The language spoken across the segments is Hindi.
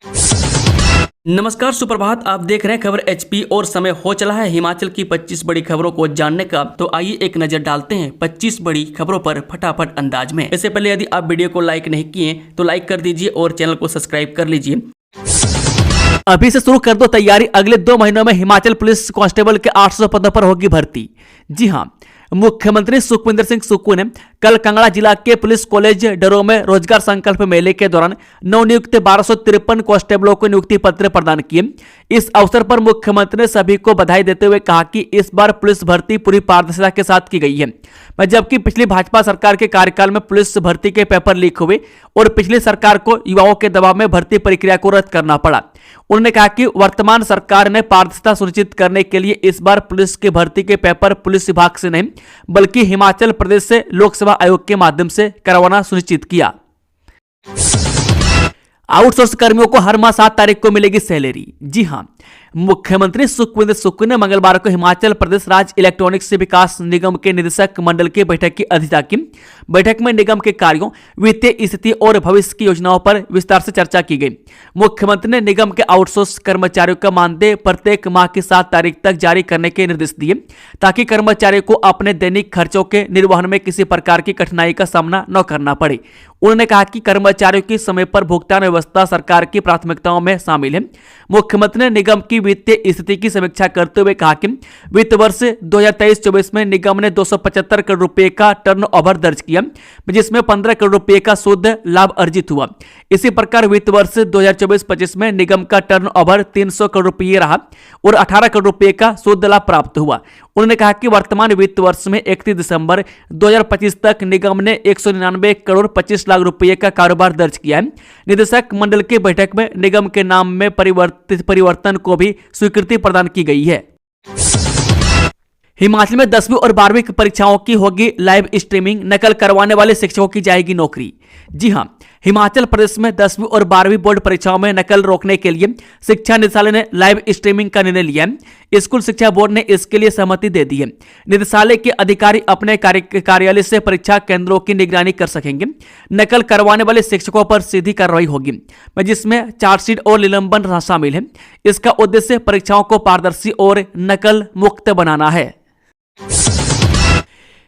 नमस्कार, सुप्रभात। आप देख रहे हैं खबर एचपी और समय हो चला है हिमाचल की 25 बड़ी खबरों को जानने का। तो आइए एक नजर डालते हैं 25 बड़ी खबरों पर फटाफट अंदाज में। इससे पहले यदि आप वीडियो को लाइक नहीं किए तो लाइक कर दीजिए और चैनल को सब्सक्राइब कर लीजिए। अभी से शुरू कर दो तैयारी, अगले 2 महीनों में हिमाचल पुलिस कांस्टेबल के 800 पदों पर होगी भर्ती। जी हां, मुख्यमंत्री सुखविंदर सिंह सुक्खू ने कल कांगड़ा जिला के पुलिस कॉलेज डरोह में रोजगार संकल्प मेले के दौरान नवनियुक्त 1253 कांस्टेबलों को नियुक्ति पत्र प्रदान किए। इस अवसर पर मुख्यमंत्री ने सभी को बधाई देते हुए कहा कि इस बार पुलिस भर्ती पूरी पारदर्शिता के साथ की गई है। जबकि पिछली भाजपा सरकार के कार्यकाल में पुलिस भर्ती के पेपर लीक हुए और पिछली सरकार को युवाओं के दबाव में भर्ती प्रक्रिया को रद्द करना पड़ा। उन्होंने कहा कि वर्तमान सरकार ने पारदर्शिता सुनिश्चित करने के लिए इस बार पुलिस की भर्ती के पेपर पुलिस विभाग से नहीं बल्कि हिमाचल प्रदेश से लोकसेवा आयोग के माध्यम से करवाना सुनिश्चित किया। आउटसोर्स कर्मियों को हर माह 7 तारीख को मिलेगी सैलरी। जी हां, मुख्यमंत्री सुखविंदर सुक्खू ने मंगलवार को हिमाचल प्रदेश राज्य इलेक्ट्रॉनिक्स विकास निगम के निदेशक मंडल की बैठक की अध्यक्षता की। बैठक में निगम के कार्यों, वित्तीय स्थिति और भविष्य की योजनाओं पर विस्तार से चर्चा की गई। मुख्यमंत्री ने निगम के आउटसोर्स कर्मचारियों का मानदेय प्रत्येक माह की 7 तारीख तक जारी करने के निर्देश दिए ताकि कर्मचारियों को अपने दैनिक खर्चों के निर्वहन में किसी प्रकार की कठिनाई का सामना न करना पड़े। उन्होंने कहा कि कर्मचारियों की समय पर भुगतान व्यवस्था सरकार की प्राथमिकताओं में शामिल है। मुख्यमंत्री ने निगम की वित्तीय स्थिति की समीक्षा करते हुए कहा कि वित्त वर्ष 2023-24 में निगम ने 275 करोड़ रुपए का टर्नओवर दर्ज किया, जिसमें 15 करोड़ रुपए का शुद्ध लाभ अर्जित हुआ। इसी प्रकार वित्त वर्ष 2024-25 में निगम का टर्नओवर 300 करोड़ रुपए रहा और 18 करोड़ रुपए का शुद्ध लाभ प्राप्त हुआ। उन्होंने कहा कि वर्तमान वित्त वर्ष में 31 दिसंबर 2025 तक निगम ने 199 करोड़ 25 लाख रुपए का कारोबार दर्ज किया है। निदेशक मंडल की बैठक में निगम के नाम में परिवर्तन को भी स्वीकृति प्रदान की गई है। हिमाचल में 10वीं और 12वीं की परीक्षाओं की होगी लाइव स्ट्रीमिंग, नकल करवाने वाले शिक्षकों की जाएगी नौकरी। जी हां, हिमाचल प्रदेश में 10वीं और 12वीं बोर्ड परीक्षाओं में नकल रोकने के लिए शिक्षा निदेशालय ने लाइव स्ट्रीमिंग का निर्णय लिया है। स्कूल शिक्षा बोर्ड ने इसके लिए सहमति दे दी है। निदेशालय के अधिकारी अपने कार्यालय से परीक्षा केंद्रों की निगरानी कर सकेंगे। नकल करवाने वाले शिक्षकों पर सीधी कार्रवाई होगी, जिसमें चार्जशीट और निलंबन शामिल है। इसका उद्देश्य परीक्षाओं को पारदर्शी और नकल मुक्त बनाना है।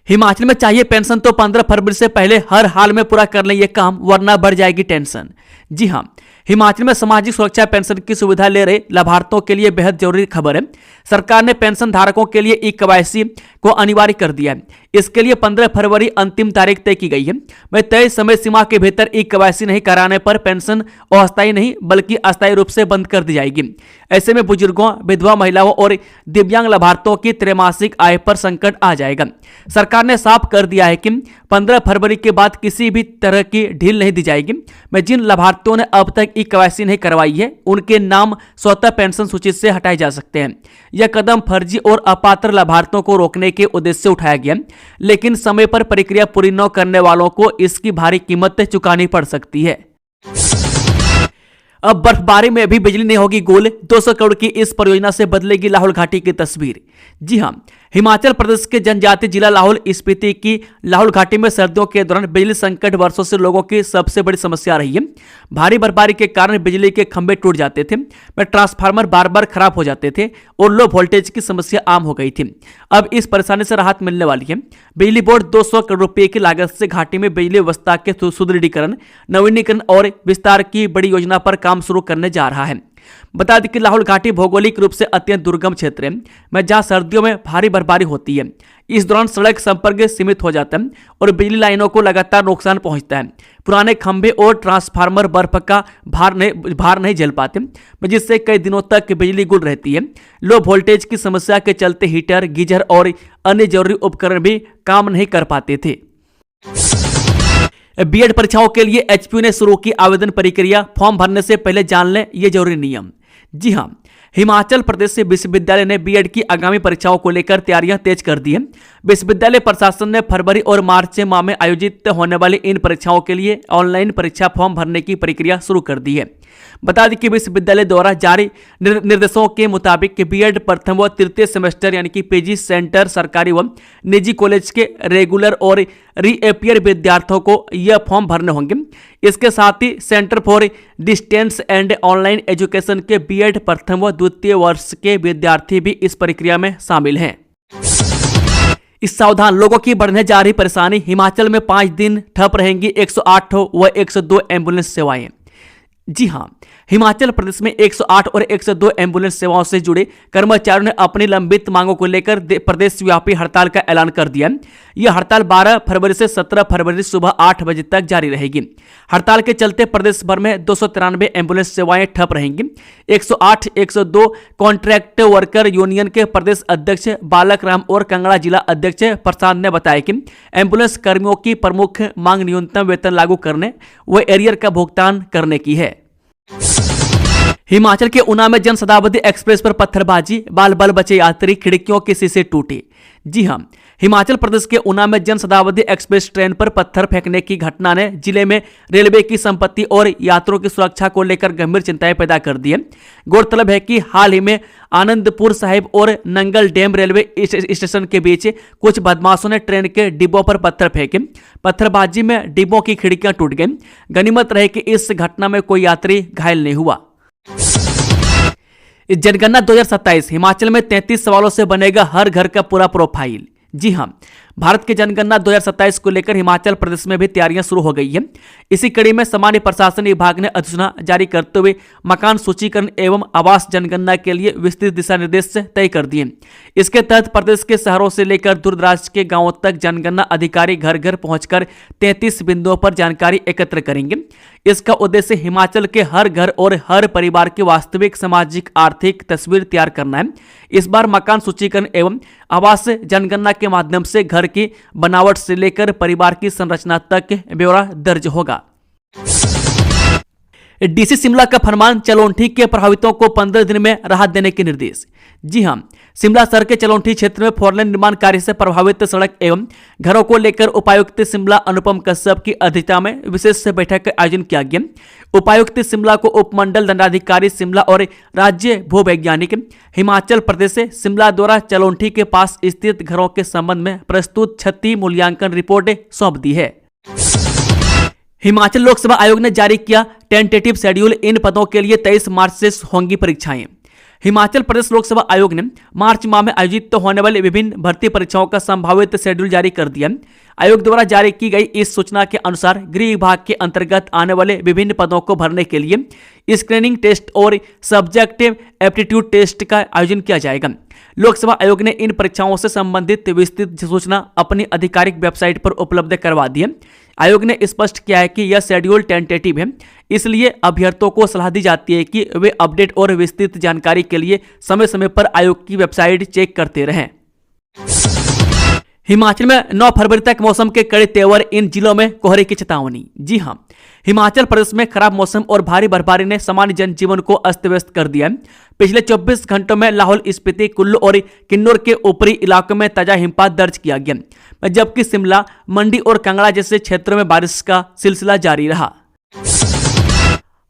हिमाचल में चाहिए पेंशन तो 15 फरवरी से पहले हर हाल में पूरा कर लें ये काम, वरना बढ़ जाएगी टेंशन। जी हां, हिमाचल में सामाजिक सुरक्षा पेंशन की सुविधा ले रहे लाभार्थियों के लिए बेहद जरूरी खबर है। सरकार ने पेंशन धारकों के लिए ई-केवाईसी को अनिवार्य कर दिया है। इसके लिए 15 फरवरी अंतिम तारीख तय की गई है। तय समय सीमा के भीतर ई-केवाईसी नहीं कराने पर पेंशन अस्थायी नहीं बल्कि अस्थायी रूप से बंद कर दी जाएगी। ऐसे में बुजुर्गों, विधवा महिलाओं और दिव्यांग लाभार्थियों की त्रैमासिक आय पर संकट आ जाएगा। सरकार ने साफ कर दिया है कि 15 फरवरी के बाद किसी भी तरह की ढील नहीं दी जाएगी। जिन लाभार्थियों ने अब तक ई-केवाईसी नहीं करवाई है उनके नाम स्वतः पेंशन सूची से हटाए जा सकते हैं। यह कदम फर्जी और अपात्र लाभार्थियों को रोकने के उद्देश्य से उठाया गया, लेकिन समय पर प्रक्रिया पूरी न करने वालों को इसकी भारी कीमत चुकानी पड़ सकती है। अब बर्फबारी में भी बिजली नहीं होगी गुल, 200 करोड़ की इस परियोजना से बदलेगी लाहौल घाटी की तस्वीर। जी हां, हिमाचल प्रदेश के जनजातीय जिला लाहौल स्पीति की लाहौल घाटी में सर्दियों के दौरान बिजली संकट वर्षों से लोगों की सबसे बड़ी समस्या रही है। भारी बर्फबारी के कारण बिजली के खंभे टूट जाते थे, ट्रांसफार्मर बार बार खराब हो जाते थे और लो वोल्टेज की समस्या आम हो गई थी। अब इस परेशानी से राहत मिलने वाली है। बिजली बोर्ड 200 करोड़ रुपए की लागत से घाटी में बिजली व्यवस्था के सुदृढ़ीकरण, नवीनीकरण और विस्तार की बड़ी योजना पर काम शुरू करने जा रहा है। बता दें कि लाहौल घाटी भौगोलिक रूप से अत्यंत दुर्गम क्षेत्र है, जहां सर्दियों में भारी बर्फबारी होती है। इस दौरान सड़क संपर्क सीमित हो जाता है और बिजली लाइनों को लगातार नुकसान पहुंचता है। पुराने खंभे और ट्रांसफार्मर बर्फ का भार नहीं झेल पाते, जिससे कई दिनों तक बिजली गुल रहती है। लो वोल्टेज की समस्या के चलते हीटर, गीजर और अन्य जरूरी उपकरण भी काम नहीं कर पाते थे। बीएड परीक्षाओं के लिए एचपीयू ने शुरू की आवेदन प्रक्रिया, फॉर्म भरने से पहले जान लें ये जरूरी नियम। जी हां, हिमाचल प्रदेश विश्वविद्यालय ने बीएड की आगामी परीक्षाओं को लेकर तैयारियां तेज कर दी हैं। विश्वविद्यालय प्रशासन ने फरवरी और मार्च माह में आयोजित होने वाली इन परीक्षाओं के लिए ऑनलाइन परीक्षा फॉर्म भरने की प्रक्रिया शुरू कर दी है। बता दें कि विश्वविद्यालय द्वारा जारी निर्देशों के मुताबिक बीएड प्रथम व तृतीय सेमेस्टर यानी कि पीजी सेंटर सरकारी व निजी कॉलेज के रेगुलर और रीअपियर विद्यार्थियों को यह फॉर्म भरने होंगे। इसके साथ ही centre for distance and online education के बीएड प्रथम व द्वितीय वर्ष के विद्यार्थी भी इस प्रक्रिया में शामिल हैं। इस सावधान, लोगों की बढ़ने जा रही परेशानी। हिमाचल में 5 दिन ठप रहेंगी 108 व 102 एम्बुलेंस सेवाएं। जी हां, हिमाचल प्रदेश में 108 और 102 एम्बुलेंस सेवाओं से जुड़े कर्मचारियों ने अपनी लंबित मांगों को लेकर प्रदेश व्यापी हड़ताल का ऐलान कर दिया। यह हड़ताल 12 फरवरी से 17 फरवरी सुबह 8 बजे तक जारी रहेगी। हड़ताल के चलते प्रदेश भर में 293 एम्बुलेंस सेवाएं ठप रहेंगी। 108 102 कॉन्ट्रैक्ट वर्कर यूनियन के प्रदेश अध्यक्ष बालक राम और कांगड़ा जिला अध्यक्ष प्रसाद ने बताया कि एम्बुलेंस कर्मियों की प्रमुख मांग न्यूनतम वेतन लागू करने व एरियर का भुगतान करने की है। हिमाचल के ऊना में जन शताब्दी एक्सप्रेस पर पत्थरबाजी, बाल बाल बचे यात्री, खिड़कियों के शीशे टूटे। जी हां, हिमाचल प्रदेश के ऊना में जन शताब्दी एक्सप्रेस ट्रेन पर पत्थर फेंकने की घटना ने जिले में रेलवे की संपत्ति और यात्रियों की सुरक्षा को लेकर गंभीर चिंताएं पैदा कर दी है। गौरतलब है कि हाल ही में आनंदपुर साहिब और नंगल डैम रेलवे स्टेशन के बीच कुछ बदमाशों ने ट्रेन के डिब्बों पर पत्थर फेंके। पत्थरबाजी में डिब्बों की खिड़कियां टूट गईं। गनीमत रहे कि इस घटना में कोई यात्री घायल नहीं हुआ। जनगणना 2027, हिमाचल में 33 सवालों से बनेगा हर घर का पूरा प्रोफाइल। जी हां, भारत की जनगणना 2027 को लेकर हिमाचल प्रदेश में भी तैयारियां शुरू हो गई हैं। इसी कड़ी में सामान्य प्रशासन विभाग ने अधिसूचना जारी करते हुए मकान सूचीकरण एवं आवास जनगणना के लिए विस्तृत दिशा निर्देश तय कर दिए। इसके तहत प्रदेश के शहरों से लेकर दूरदराज के गांवों तक जनगणना अधिकारी घर घर पहुंचकर 33 बिंदुओं पर जानकारी एकत्र करेंगे। इसका उद्देश्य हिमाचल के हर घर और हर परिवार की वास्तविक सामाजिक आर्थिक तस्वीर तैयार करना है। इस बार मकान सूचीकरण एवं आवास जनगणना के माध्यम से घर की बनावट से लेकर परिवार की संरचना तक ब्यौरा दर्ज होगा। डीसी शिमला का फरमान, चलोंठी के प्रभावितों को 15 दिन में राहत देने के निर्देश। जी हां, शिमला शहर के चलोंठी क्षेत्र में फोरलेन निर्माण कार्य से प्रभावित सड़क एवं घरों को लेकर उपायुक्त शिमला अनुपम कश्यप की अध्यक्षता में विशेष बैठक का आयोजन किया गया। उपायुक्त शिमला को उपमंडल दंडाधिकारी शिमला और राज्य भूवैज्ञानिक हिमाचल प्रदेश से शिमला द्वारा चलोंठी के पास स्थित घरों के संबंध में प्रस्तुत क्षति मूल्यांकन रिपोर्ट सौंप दी है। हिमाचल लोकसेवा आयोग ने जारी किया टेंटेटिव शेड्यूल, इन पदों के लिए 23 मार्च से होंगी परीक्षाएं। हिमाचल प्रदेश लोकसेवा आयोग ने मार्च माह में आयोजित होने वाली विभिन्न भर्ती परीक्षाओं का संभावित शेड्यूल जारी कर दिया। आयोग द्वारा जारी की गई इस सूचना के अनुसार गृह विभाग के अंतर्गत आने वाले विभिन्न पदों को भरने के लिए स्क्रीनिंग टेस्ट और सब्जेक्ट एप्टीट्यूड टेस्ट का आयोजन किया जाएगा। लोकसेवा आयोग ने इन परीक्षाओं से संबंधित विस्तृत सूचना अपनी आधिकारिक वेबसाइट पर उपलब्ध करवा दी है। आयोग ने स्पष्ट किया है कि यह शेड्यूल टेंटेटिव है, इसलिए अभ्यर्थियों को सलाह दी जाती है कि वे अपडेट और विस्तृत जानकारी के लिए समय समय पर आयोग की वेबसाइट चेक करते रहें। हिमाचल में 9 फरवरी तक मौसम के कड़े तेवर, इन जिलों में कोहरे की चेतावनी। जी हां, हिमाचल प्रदेश में खराब मौसम और भारी बर्फबारी ने सामान्य जनजीवन को अस्त व्यस्त कर दिया। पिछले 24 घंटों में लाहौल स्पीति, कुल्लू और किन्नौर के ऊपरी इलाकों में ताजा हिमपात दर्ज किया गया, जबकि शिमला, मंडी और कांगड़ा जैसे क्षेत्रों में बारिश का सिलसिला जारी रहा।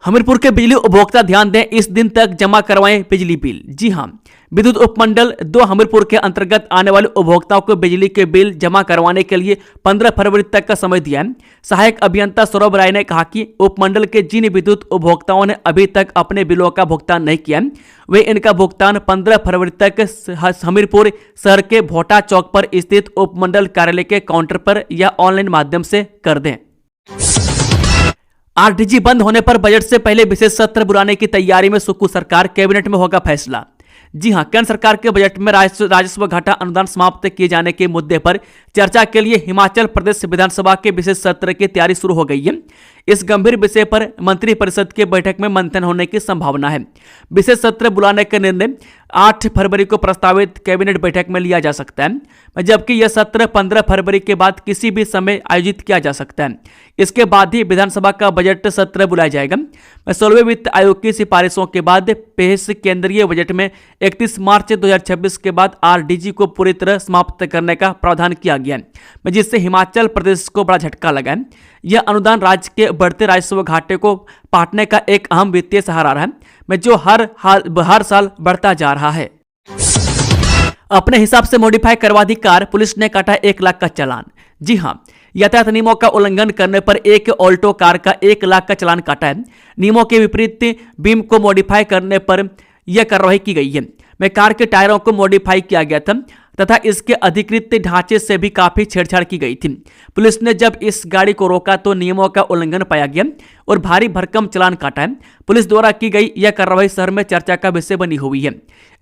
हमीरपुर के बिजली उपभोक्ता ध्यान दें, इस दिन तक जमा करवाएं बिजली बिल। जी हां, विद्युत उपमंडल 2 हमीरपुर के अंतर्गत आने वाले उपभोक्ताओं को बिजली के बिल जमा करवाने के लिए 15 फरवरी तक का समय दिया है। सहायक अभियंता सौरभ राय ने कहा कि उपमंडल के जिन विद्युत उपभोक्ताओं ने अभी तक अपने बिलों का भुगतान नहीं किया, वे इनका भुगतान 15 फरवरी तक हमीरपुर शहर के भोटा चौक पर स्थित उपमंडल कार्यालय के काउंटर पर या ऑनलाइन माध्यम से कर दें। आरडीजी बंद होने पर बजट से पहले विशेष सत्र बुलाने की तैयारी में सुक्खू सरकार, कैबिनेट में होगा फैसला। जी हां, केंद्र सरकार के बजट में राजस्व घाटा अनुदान समाप्त किए जाने के मुद्दे पर चर्चा के लिए हिमाचल प्रदेश विधानसभा के विशेष सत्र की तैयारी शुरू हो गई है। इस गंभीर विषय पर मंत्रिपरिषद की बैठक में मंथन होने की संभावना है। विशेष सत्र बुलाने का निर्णय 8 फरवरी को प्रस्तावित कैबिनेट बैठक में लिया जा सकता है, जबकि यह सत्र 15 फरवरी के बाद किसी भी समय आयोजित किया जा सकता है। इसके बाद ही विधानसभा का बजट सत्र बुलाया जाएगा। 16वें वित्त आयोग की सिफारिशों के बाद पेश केंद्रीय बजट में 31 मार्च 2026 के बाद आरडीजी को पूरी तरह समाप्त करने का प्रावधान किया गया है, जिससे हिमाचल प्रदेश को बड़ा झटका लगा है। यह अनुदान राज्य के बढ़ते राजस्व घाटे को पाटने का एक अहम वित्तीय सहारा रहा है, जो हर साल बढ़ता जा रहा है। अपने हिसाब से मॉडिफाई करवा दी कार, पुलिस ने काटा 1 लाख का चालान। जी हां, यातायात नियमों का उल्लंघन करने पर एक ऑल्टो कार का 1 लाख का चालान काटा है। नियमों के विपरीत बीम को मॉडिफाई करने पर यह कार्रवाई की गई है। में कार के टायरों को मॉडिफाई किया गया था तथा इसके अधिकृत ढांचे से भी काफी छेड़छाड़ की गई थी। पुलिस ने जब इस गाड़ी को रोका तो नियमों का उल्लंघन पाया गया और भारी भरकम चालान काटा है। पुलिस द्वारा की गई यह कार्रवाई शहर में चर्चा का विषय बनी हुई है।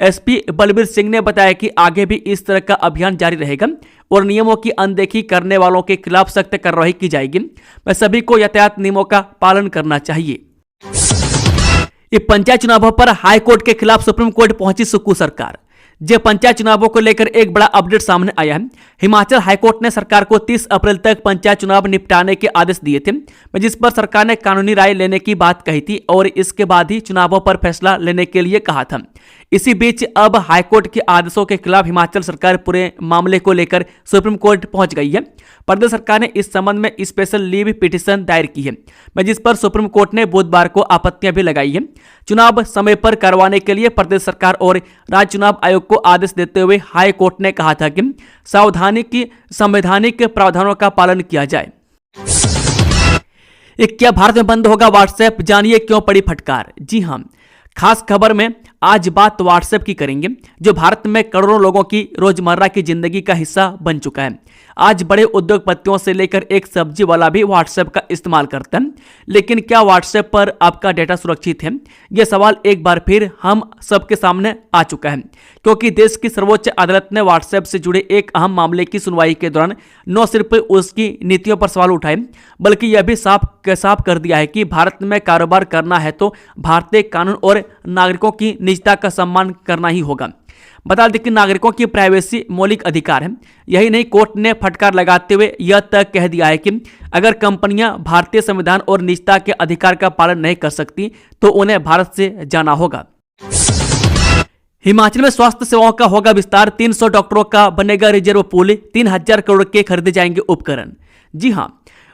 एसपी बलबीर सिंह ने बताया कि आगे भी इस तरह का अभियान जारी रहेगा और नियमों की अनदेखी करने वालों के खिलाफ सख्त कार्रवाई की जाएगी। मैं सभी को यातायात नियमों का पालन करना चाहिए। पंचायत चुनावों पर हाईकोर्ट के खिलाफ सुप्रीम कोर्ट पहुंची सुक्कू सरकार। जे पंचायत चुनावों को लेकर एक बड़ा अपडेट सामने आया है। हिमाचल हाईकोर्ट ने सरकार को 30 अप्रैल तक पंचायत चुनाव निपटाने के आदेश दिए थे, जिस पर सरकार ने कानूनी राय लेने की बात कही थी और इसके बाद ही चुनावों पर फैसला लेने के लिए कहा था। इसी बीच अब हाईकोर्ट के आदेशों के खिलाफ हिमाचल सरकार पूरे मामले को लेकर सुप्रीम कोर्ट पहुंच गई है। प्रदेश सरकार ने इस संबंध में स्पेशल लीव पिटीशन दायर की है, जिस पर सुप्रीम कोर्ट ने बुधवार को आपत्तियां भी लगाई है। चुनाव समय पर करवाने के लिए प्रदेश सरकार और राज्य चुनाव आयोग को आदेश देते हुए हाई कोर्ट ने कहा था कि सावधानी की संवैधानिक प्रावधानों का पालन किया जाए। क्या भारत में बंद होगा व्हाट्सएप, जानिए क्यों पड़ी फटकार। जी हां, खास खबर में आज बात व्हाट्सएप की करेंगे, जो भारत में करोड़ों लोगों की रोजमर्रा की जिंदगी का हिस्सा बन चुका है। आज बड़े उद्योगपतियों से लेकर एक सब्जी वाला भी व्हाट्सएप का इस्तेमाल करता है। लेकिन क्या व्हाट्सएप पर आपका डेटा सुरक्षित है? यह सवाल एक बार फिर हम सबके सामने आ चुका है, क्योंकि देश की सर्वोच्च अदालत ने व्हाट्सएप से जुड़े एक अहम मामले की सुनवाई के दौरान न सिर्फ उसकी नीतियों पर सवाल उठाए, बल्कि यह भी साफ कर दिया है कि भारत में कारोबार करना है तो भारतीय कानून और नागरिकों की निजता का सम्मान करना ही होगा। बता दें कि नागरिकों की प्राइवेसी मौलिक अधिकार है। यही नहीं, कोर्ट ने फटकार लगाते हुए यह तक कह दिया है कि अगर कंपनियां भारतीय संविधान और निजता के अधिकार का पालन नहीं कर सकती तो उन्हें भारत से जाना होगा। हिमाचल में स्वास्थ्य सेवाओं का होगा विस्तार, 300 डॉक्टरों का बनेगा रिजर्व पूल, 3000 करोड़ के खरीदे जाएंगे उपकरण। जी हां,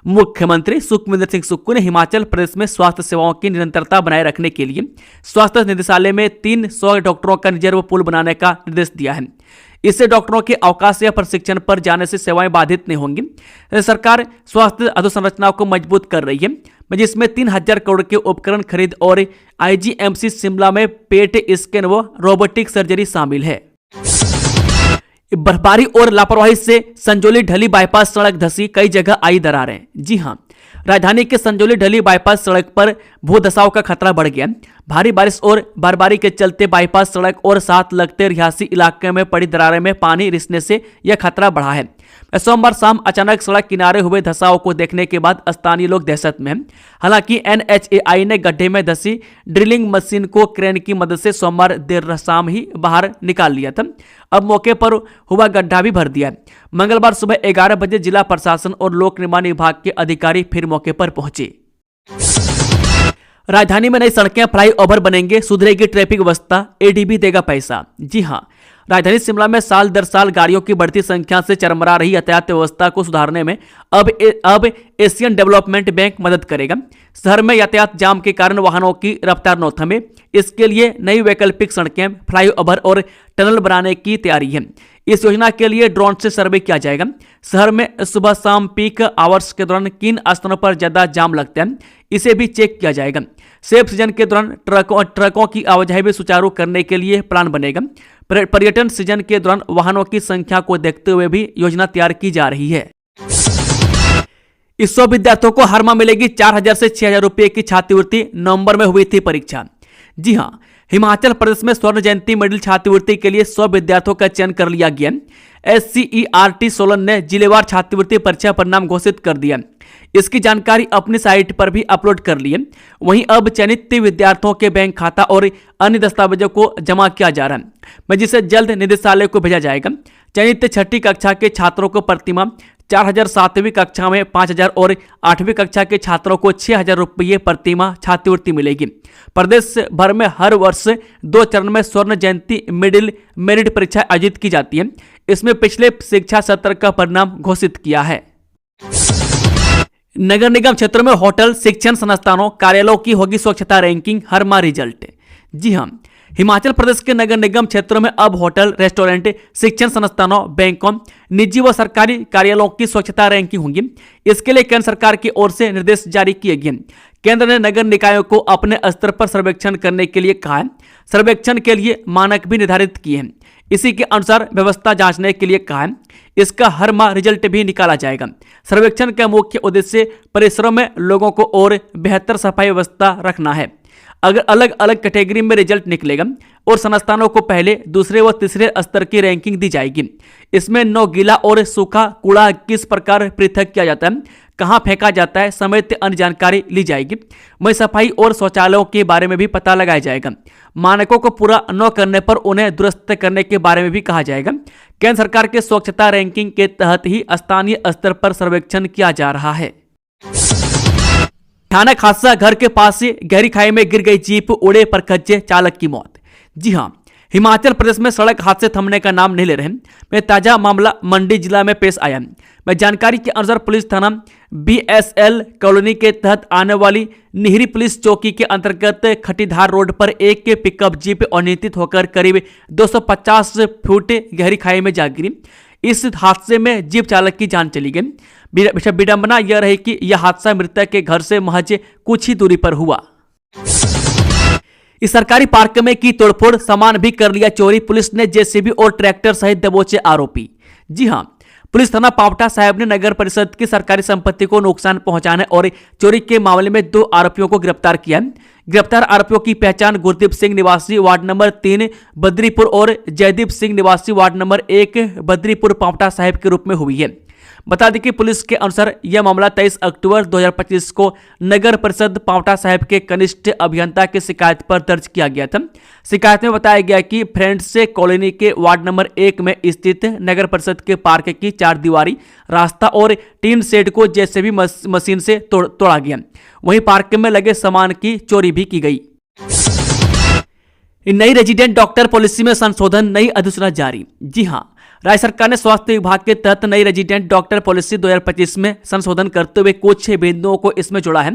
मुख्यमंत्री सुखविंदर सिंह सुक्खू ने हिमाचल प्रदेश में स्वास्थ्य सेवाओं की निरंतरता बनाए रखने के लिए स्वास्थ्य निदेशालय में 300 डॉक्टरों का रिजर्व पूल बनाने का निर्देश दिया है। इससे डॉक्टरों के अवकाश या प्रशिक्षण पर जाने से सेवाएं बाधित नहीं होंगी। सरकार स्वास्थ्य अधोसंरचना को मजबूत कर रही है, जिसमें 3000 करोड़ के उपकरण खरीद और आईजीएमसी शिमला में पेट स्कैन व रोबोटिक सर्जरी शामिल है। बर्फबारी और लापरवाही से संजौली ढली बाईपास सड़क धंसी, कई जगह आई दरारें। जी हां, राजधानी के संजौली ढली बाईपास सड़क पर भूधसाव का खतरा बढ़ गया। भारी बारिश और बर्फबारी के चलते बाईपास सड़क और साथ लगते रिहायशी इलाके में पड़ी दरारें में पानी रिसने से यह खतरा बढ़ा है। सोमवार शाम अचानक सड़क किनारे हुए धसाव को देखने के बाद स्थानीय लोग दहशत में हैं। हालांकि एनएचएआई ने गड्ढे में धसी ड्रिलिंग मशीन को क्रेन की मदद से सोमवार देर शाम ही बाहर निकाल लिया था। अब मौके पर हुआ गड्ढा भी भर दिया है। मंगलवार सुबह 11 बजे जिला प्रशासन और लोक निर्माण विभाग के अधिकारी फिर मौके पर पहुंचे। राजधानी में नई सड़कें, फ्लाईओवर बनेंगे, सुधरेगी ट्रैफिक व्यवस्था, एडीबी देगा पैसा। जी हां, राजधानी शिमला में साल दर साल गाड़ियों की बढ़ती संख्या से चरमरा रही यातायात व्यवस्था को सुधारने में अब एशियन डेवलपमेंट बैंक मदद करेगा। शहर में यातायात जाम के कारण वाहनों की रफ्तार न थमे, इसके लिए नई वैकल्पिक सड़कें, फ्लाईओवर और टनल बनाने की तैयारी है। इस योजना के लिए ड्रोन से सर्वे किया जाएगा। शहर में सुबह शाम पीक आवर्स के दौरान किन स्थानों पर ज्यादा जाम लगते हैं, इसे भी चेक किया जाएगा। सेफ सीजन के दौरान ट्रकों की आवाजाही भी सुचारू करने के लिए प्लान बनेगा। पर्यटन सीजन के दौरान वाहनों की संख्या को देखते हुए भी योजना तैयार की जा रही है। इस 100 विद्यार्थियों को हर माह मिलेगी 4000 से 6000 रुपए की छात्रवृत्ति। नवंबर में हुई थी परीक्षा। जी हां, हिमाचल प्रदेश में स्वर्ण जयंती मेडल छात्रवृत्ति के लिए 100 विद्यार्थियों का चयन कर लिया गया। SCERT सोलन ने जिलेवार छात्रवृत्ति परीक्षा परिणाम घोषित कर दिया। इसकी जानकारी अपनी साइट पर भी अपलोड कर ली है। वहीं अब चयनित विद्यार्थियों के बैंक खाता और अन्य दस्तावेजों को जमा किया जा रहा है, जिसे जल्द निदेशालय को भेजा जाएगा। चयनित 6ठी कक्षा के छात्रों को प्रतिमाह 4000, 7वीं कक्षा में 5000 और 8वीं कक्षा के छात्रों को 6000 रुपये प्रतिमाह छात्रवृत्ति मिलेगी। प्रदेश भर में हर वर्ष 2 चरण में स्वर्ण जयंती मिडिल मेरिट परीक्षा आयोजित की जाती है। इसमें पिछले शिक्षा सत्र का परिणाम घोषित किया है। नगर निगम क्षेत्रों में होटल, शिक्षण संस्थानों, कार्यालयों की होगी स्वच्छता रैंकिंग, हर माह रिजल्ट। जी हां, हिमाचल प्रदेश के नगर निगम क्षेत्रों में अब होटल, रेस्टोरेंट, शिक्षण संस्थानों, बैंकों, निजी व सरकारी कार्यालयों की स्वच्छता रैंकिंग होंगी। इसके लिए केंद्र सरकार की ओर से निर्देश जारी किए गए। केंद्र ने नगर निकायों को अपने स्तर पर सर्वेक्षण करने के लिए कहा है। सर्वेक्षण के लिए मानक भी निर्धारित किए हैं। इसी के अनुसार व्यवस्था जांचने के लिए कहा है। इसका हर माह रिजल्ट भी निकाला जाएगा। सर्वेक्षण का मुख्य उद्देश्य परिसरों में लोगों को और बेहतर सफाई व्यवस्था रखना है। अगर अलग अलग कैटेगरी में रिजल्ट निकलेगा और संस्थानों को पहले, दूसरे व तीसरे स्तर की रैंकिंग दी जाएगी। इसमें नौ गीला और सूखा कूड़ा किस प्रकार पृथक किया जाता है, कहां फेंका जाता है समेत अन्य जानकारी ली जाएगी। वहीं सफाई और शौचालयों के बारे में भी पता लगाया जाएगा। मानकों को पूरा न करने पर उन्हें दुरुस्त करने के बारे में भी कहा जाएगा। केंद्र सरकार के स्वच्छता रैंकिंग के तहत ही स्थानीय स्तर पर सर्वेक्षण किया जा रहा है। भयानक हादसा, घर के पास से गहरी खाई में गिर गई जीप, उड़े पर कच्चे, चालक की मौत। जी हां, हिमाचल प्रदेश में सड़क हादसे थमने का नाम नहीं ले रहे। मैं ताजा मामला मंडी जिला में पेश आया। मैं जानकारी के अनुसार पुलिस थाना BSL कॉलोनी के तहत आने वाली निहरी पुलिस चौकी के अंतर्गत खटीधार रोड पर एक पिकअप जीप अनियंत्रित होकर करीब 250 फुट गहरी खाई में जा गिरी। इस हादसे में जीप चालक की जान चली गई। विडंबना यह रही कि यह हादसा मृतक के घर से महज कुछ ही दूरी पर हुआ। इस सरकारी पार्क में की तोड़फोड़, सामान भी कर लिया चोरी, पुलिस ने JCB और ट्रैक्टर सहित दबोचे आरोपी। जी हां, पुलिस थाना पावटा साहिब ने नगर परिषद की सरकारी संपत्ति को नुकसान पहुंचाने और चोरी के मामले में 2 आरोपियों को गिरफ्तार किया। गिरफ्तार आरोपियों की पहचान गुरदीप सिंह निवासी वार्ड नंबर 3 बद्रीपुर और जयदीप सिंह निवासी वार्ड नंबर 1 बद्रीपुर पावटा साहिब के रूप में हुई है। बता दें कि पुलिस के अनुसार यह मामला 23 अक्टूबर 2025 को नगर परिषद पावटा साहिब के कनिष्ठ अभियंता की शिकायत पर दर्ज किया गया था। शिकायत में बताया गया कि फ्रेंड्स से कॉलोनी के वार्ड नंबर 1 में स्थित नगर परिषद के पार्क की 4 दीवारी, रास्ता और टीन शेड को JCB मशीन से तोड़ा गया। वहीं पार्क में लगे सामान की चोरी भी की गई। नई रेजिडेंट डॉक्टर पॉलिसी में संशोधन, नई अधिसूचना जारी। जी हां, राज्य सरकार ने स्वास्थ्य विभाग के तहत नई रेजिडेंट डॉक्टर पॉलिसी 2025 में संशोधन करते हुए कुछ बिंदुओं को इसमें जोड़ा है।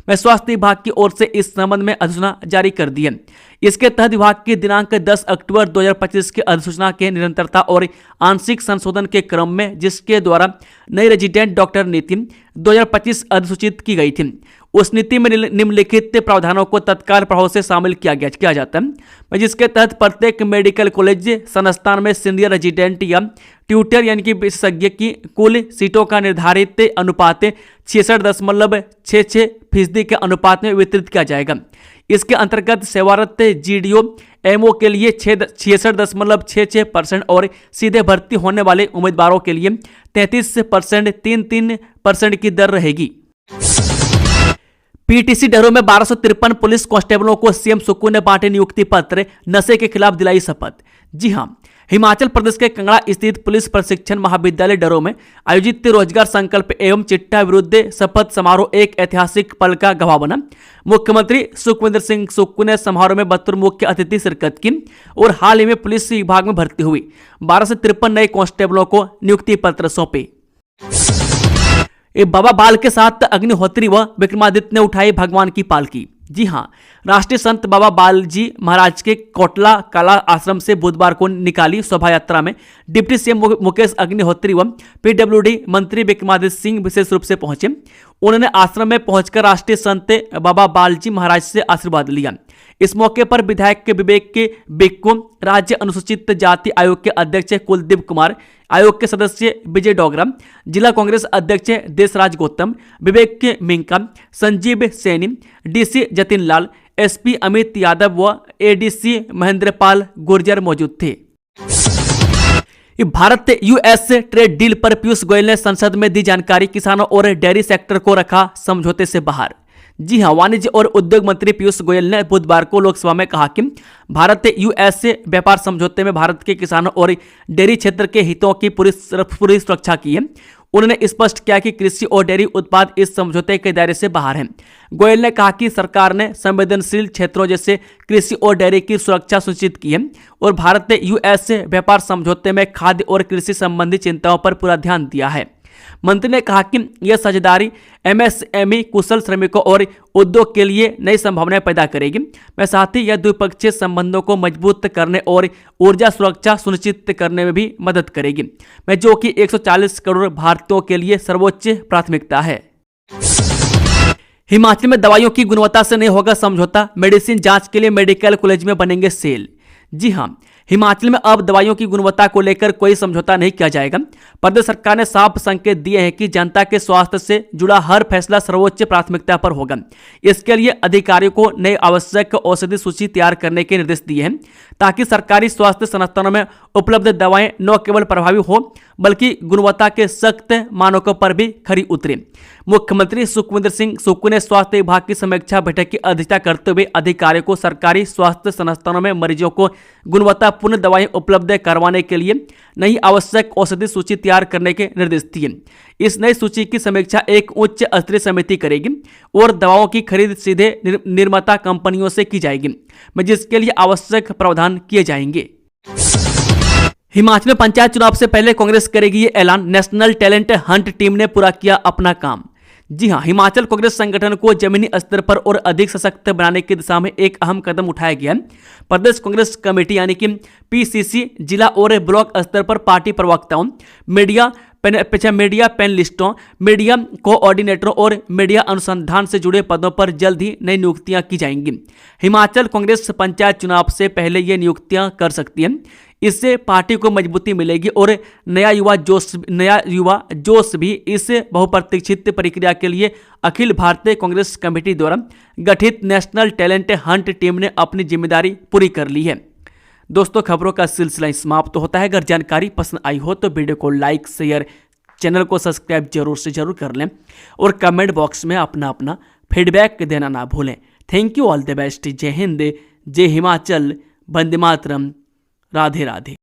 मैं स्वास्थ्य विभाग की ओर से इस संबंध में अधिसूचना जारी कर दी है। इसके तहत विभाग की दिनांक 10 अक्टूबर 2025 की अधिसूचना के निरंतरता और आंशिक संशोधन के क्रम में, जिसके द्वारा नई रेजिडेंट डॉक्टर नीति 2025 अधिसूचित की गई थी, उस नीति में निम्नलिखित प्रावधानों को तत्काल प्रभाव से शामिल किया जाता है, जिसके तहत प्रत्येक मेडिकल कॉलेज संस्थान में सीनियर रेजिडेंट या ट्यूटर यानी कि विशेषज्ञ की कुल सीटों का निर्धारित अनुपात 66.66% के अनुपात में वितरित किया जाएगा। इसके अंतर्गत सेवारत GDO MO के लिए 66.66% और सीधे भर्ती होने वाले उम्मीदवारों के लिए 33% की दर रहेगी। PTC डहरों में 1253 पुलिस कांस्टेबलों को CM सुक्खू ने बांटे नियुक्ति पत्र, नशे के खिलाफ दिलाई शपथ। जी हां, हिमाचल प्रदेश के कंगड़ा स्थित पुलिस प्रशिक्षण महाविद्यालय डहरों में आयोजित रोजगार संकल्प एवं चिट्ठा विरुद्ध शपथ समारोह एक ऐतिहासिक पल का गवाह बना। मुख्यमंत्री सुखविंदर सिंह सुक्खू ने समारोह में बतौर मुख्य अतिथि शिरकत की और हाल ही में पुलिस विभाग में भर्ती हुई 1253 नए कांस्टेबलों को नियुक्ति पत्र सौंपे। बाबा बाल के साथ अग्निहोत्री व विक्रमादित्य ने उठाई भगवान की पालकी। जी हां, राष्ट्रीय संत बाबा बालजी महाराज के कोटला कला आश्रम से बुधवार को निकाली शोभा यात्रा में डिप्टी CM मुकेश अग्निहोत्री व PWD मंत्री विक्रमादित्य सिंह विशेष रूप से पहुंचे। उन्होंने आश्रम में पहुंचकर राष्ट्रीय संत बाबा बालजी महाराज से आशीर्वाद लिया। इस मौके पर विधायक के विवेक के बिक्कू, राज्य अनुसूचित जाति आयोग के अध्यक्ष कुलदीप कुमार, आयोग के सदस्य विजय डोगरा, जिला कांग्रेस अध्यक्ष देशराज गौतम, विवेक के मिंका, संजीव सैनी, DC जतिन लाल, SP अमित यादव व ADC महेंद्रपाल गुर्जर मौजूद थे। भारत US ट्रेड डील पर पीयूष गोयल ने संसद में दी जानकारी, किसानों और डेयरी सेक्टर को रखा समझौते से बाहर। जी हां, वाणिज्य और उद्योग मंत्री पीयूष गोयल ने बुधवार को लोकसभा में कहा कि भारत US व्यापार समझौते में भारत के किसानों और डेयरी क्षेत्र के हितों की पूरी सुरक्षा की है। उन्होंने स्पष्ट किया कि कृषि और डेयरी उत्पाद इस समझौते के दायरे से बाहर हैं। गोयल ने कहा कि सरकार ने संवेदनशील क्षेत्रों जैसे कृषि और डेयरी की सुरक्षा सुनिश्चित की है और भारत US व्यापार समझौते में खाद्य और कृषि संबंधी चिंताओं पर पूरा ध्यान दिया है। मंत्री ने कहा कि यह साझेदारी एमएसएमई, कुशल श्रमिकों और उद्योग के लिए नई संभावनाएं पैदा करेगी। मैं साथ ही यह द्विपक्षीय संबंधों को मजबूत करने और ऊर्जा सुरक्षा सुनिश्चित करने में भी मदद करेगी, मैं जो कि 140 करोड़ भारतीयों के लिए सर्वोच्च प्राथमिकता है। हिमाचल में दवाइयों की गुणवत्ता से नहीं होगा समझौता, मेडिसिन जांच के लिए मेडिकल कॉलेज में बनेंगे सेल। जी हां, हिमाचल में अब दवाइयों की गुणवत्ता को लेकर कोई समझौता नहीं किया जाएगा। प्रदेश सरकार ने साफ संकेत दिए हैं कि जनता के स्वास्थ्य से जुड़ा हर फैसला सर्वोच्च प्राथमिकता पर होगा। इसके लिए अधिकारियों को नई आवश्यक औषधि सूची तैयार करने के निर्देश दिए हैं, ताकि सरकारी स्वास्थ्य संस्थानों में उपलब्ध दवाएं न केवल प्रभावी हो बल्कि गुणवत्ता के सख्त मानकों पर भी खरी उतरे। मुख्यमंत्री सुखविंदर सिंह सुक्खू ने स्वास्थ्य विभाग की समीक्षा बैठक की अध्यक्षता करते हुए अधिकारियों को सरकारी स्वास्थ्य संस्थानों में मरीजों को गुणवत्तापूर्ण दवाएं उपलब्ध करवाने के लिए नई आवश्यक औषधि सूची तैयार करने के निर्देश दिए। इस नई सूची की समीक्षा एक उच्च स्तरीय समिति करेगी और दवाओं की खरीद सीधे निर्माता कंपनियों से की जाएगी, जिसके लिए आवश्यक प्रावधान किए जाएंगे। हिमाचल में पंचायत चुनाव से पहले कांग्रेस करेगी ये ऐलान, नेशनल टैलेंट हंट टीम ने पूरा किया अपना काम। जी हां, हिमाचल कांग्रेस संगठन को जमीनी स्तर पर और अधिक सशक्त बनाने की दिशा में एक अहम कदम उठाया गया है। प्रदेश कांग्रेस कमेटी यानी कि पीसीसी जिला और ब्लॉक स्तर पर पार्टी प्रवक्ताओं, मीडिया पैनलिस्टों, मीडिया कोऑर्डिनेटरों और मीडिया अनुसंधान से जुड़े पदों पर जल्द ही नई नियुक्तियां की जाएंगी। हिमाचल कांग्रेस पंचायत चुनाव से पहले ये नियुक्तियां कर सकती है। इससे पार्टी को मजबूती मिलेगी और नया युवा जोश भी इस बहुप्रतीक्षित प्रक्रिया के लिए अखिल भारतीय कांग्रेस कमेटी द्वारा गठित नेशनल टैलेंट हंट टीम ने अपनी जिम्मेदारी पूरी कर ली है। दोस्तों, खबरों का सिलसिला समाप्त होता है। अगर जानकारी पसंद आई हो तो वीडियो को लाइक, शेयर, चैनल को सब्सक्राइब जरूर से जरूर कर लें और कमेंट बॉक्स में अपना फीडबैक देना ना भूलें। Thank you, all the best. जय हिंद, जय हिमाचल, वंदे मातरम, राधे राधे।